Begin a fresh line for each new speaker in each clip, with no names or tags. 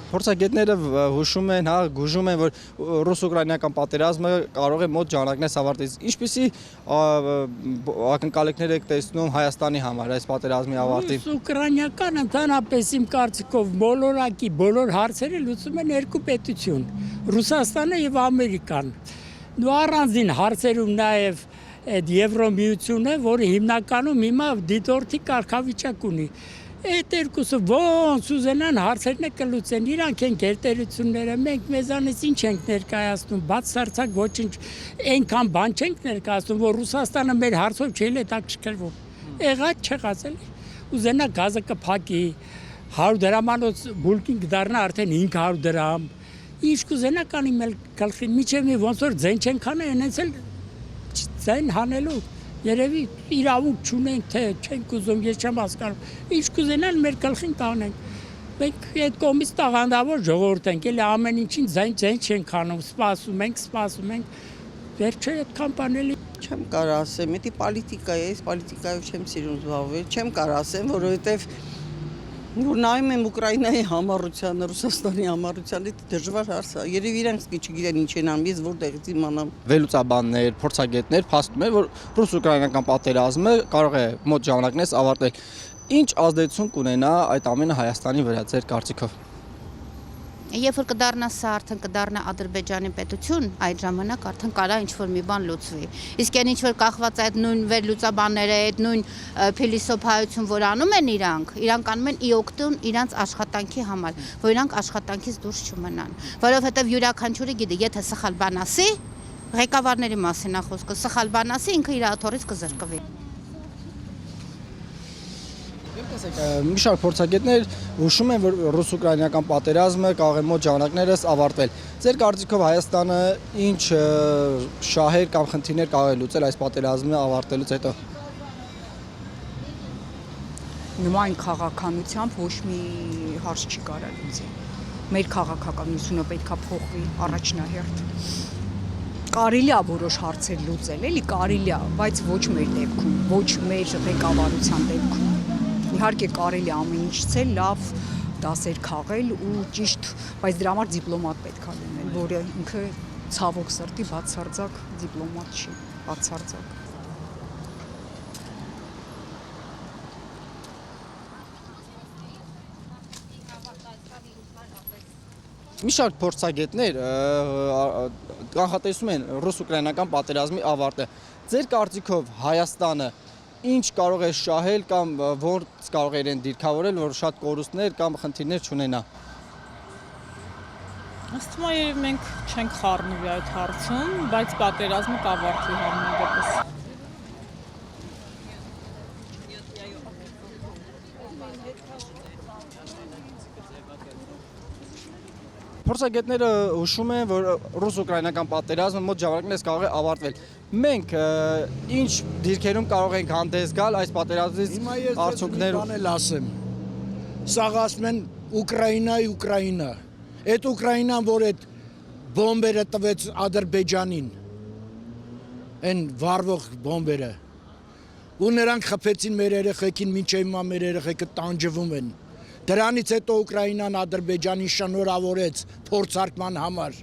Փորձագետները հուշում են, գուժում են, որ ռուս-ուկրաինական պատերազմը կարող է մոտ ժամանակներս ավարտվի։ Ինչպիսի ակնկալիքներ եք տեսնում Հայաստանի համար այս պատերազմի ավարտի։
Ռուս-ուկրաինական ընդհանրապես իմ կարծիքով բոլորակի բոլոր հարցերը լուծում են երկու պետություն՝ Ռուսաստանը եւ Ամերիկան։ Ու առանձին հարցերում նաեւ այդ Եվրոմիությունը, որը հիմնականում հիմա դիտորդի կարգավիճակ ունի։ Այդ երկուսը ոնց ուզենան հարցերն է կլուծեն, իրանք են գերտերությունները, մենք մեզանից ինչ ենք ներկայացնում, բացարձակ ոչինչ, այնքան բան չենք ներկայացնում, որ Ռուսաստանը մեր հարցով չի հետաքրքրվում։ Եղած չեղած էլի, ուզենա գազը կփակի, 100 դրամանոց բուլկին կդառնա արդեն 500 դրամ, ինչ կուզենա կանի մեր գլխին, միջև մի ոնց որ ձեն չենք անը, այնպես էլ ձեն հանելու Երևի իրավունք չունենք, թե չենք ուզում, ես չեմ հասկանում, ինչ կուզենան մեր գլխին տանենք, մենք այդ կողմից տաղանդավոր ժողովուրդ ենք, էլի ամեն ինչին ձայն չենք անում, սպասում ենք, վերջը այդքան բան էլի
Չեմ կարող ասեմ, դա պոլիտիկա է, այս պոլիտիկայով չեմ սիրում զբաղվել, չեմ կարող ասեմ, որովհետև որ նայում եմ Ուկրաինայի համառությանը, Ռուսաստանի համառությանը, դժվար հարց է։ Երևի իրանք չգիտեն ինչ են անում, ես որտեղից իմանամ։
Վերլուծաբաններ, փորձագետներ փաստում են, որ ռուս-ուկրաինական պատերազմը կարող է մոտ ժամանակներս ավարտել։ Ինչ ազդեցություն կունենա այդ ամենը Հայաստանի վրա, ձեր կարծիքով։
Երբ որ կդառնա սա արդեն կդառնա Ադրբեջանի պետություն, այդ ժամանակ արդեն կարա ինչ-որ մի բան լուծվի։ Իսկ այն ինչ-որ կախված այդ նույն վերլուծաբանները, այդ նույն փիլիսոփայություն, որ անում են իրանք անում են իօգտուն իրանց աշխատանքի համար, որ իրանք աշխատանքից դուրս չմնան։ Որովհետև յուրաքանչյուրը գիտի, եթե սխալ բան ասի, ղեկավարների մասին է խոսքը, սխալ բան ասի, ինքը իր աթոռից կզրկվի։
Մի շարք փորձագետներ հուշում են, որ ռուս-ուկրաինական պատերազմը կարող է մոտ ժամանակներս ավարտվել։ Ձեր կարծիքով Հայաստանը ինչ շահեր կամ խնդիրներ կարող է լուծել այս պատերազմը ավարտելուց հետո։
Նման քաղաքականությամբ ոչ մի հարց չի կարող լուծել։ Մեր քաղաքականությունը պետք է փոխվի առաջնահերթ։ Կարելի է որոշ հարցեր լուծել, էլի կարելի է, բայց ոչ մեր դեպքում, ոչ մեր ղեկավարության դեպքում։ Իհարկե կարելի է ամեն ինչ ցել, լավ դասեր քաղել ու ճիշտ, բայց դրա համար դիպլոմատ պետք է լինել, որը ինքը ցավոք սրտի բացարձակ դիպլոմատ չի, բացարձակ։
Մի շարք փորձագետներ կանխատեսում են ռուս-ուկրաինական պատերազմի ավարտը։ Ձեր կարծիքով Հայաստանը ինչ կարող է շահել կամ ոնց կարող է իրեն դիրքավորել, որ շատ կորուստներ կամ խնդիրներ չունենա։
Ըստ ումա երևի մենք չենք խառնվի այդ հարցում, բայց պատերազմը կավարտվի համենայն դեպս։
Փորձագետները հուշում են, որ ռուս-ուկրաինական պատերազմը մոտ ժամանակներս կարող է ավարտվել։ Մենք ինչ դիրքերում կարող ենք հանդես գալ այս պատերազմից արդյունքներով։
Հիմա ես ասեմ։ Սաղ ասում են Ուկրաինա։ Այդ Ուկրաինան, որ այդ բոմբերը տվեց Ադրբեջանին, այն վառվող բոմբերը, ու նրանք խփեցին մեր երեխեքին, մինչև հիմա մեր երեխեքը տանջվում են։ Դրանից հետո Ուկրաինան Ադրբեջանին շնորհավորեց փորձարկման համար։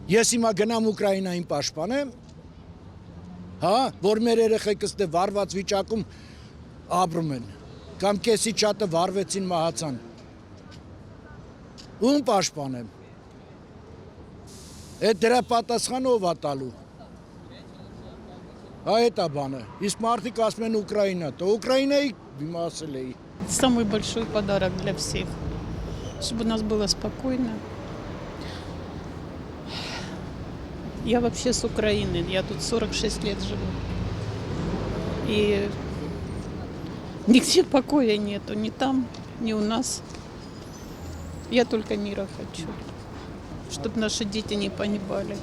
Ես հիմա գնամ Ուկրաինային պաշտպանեմ, որ մեր երեխեքս դե վառված վիճակում ապրում են, կամ կեսի չաթը վառվեցին մահացան։ Ում պաշտպանեմ։ Այդ դրա պատասխանը ով է տալու։ Այդ է բանը։ Իսկ մարդիկ ասում են Ուկրաինա, то Ուկրաինայի դիմացել էի։
Самый большой подарок для всех, чтобы у нас было спокойно. Я вообще с Украины, я тут 46 лет живу. И нигде покоя нету, ни там, ни у нас. Я только мира хочу, чтобы наши дети не погибали.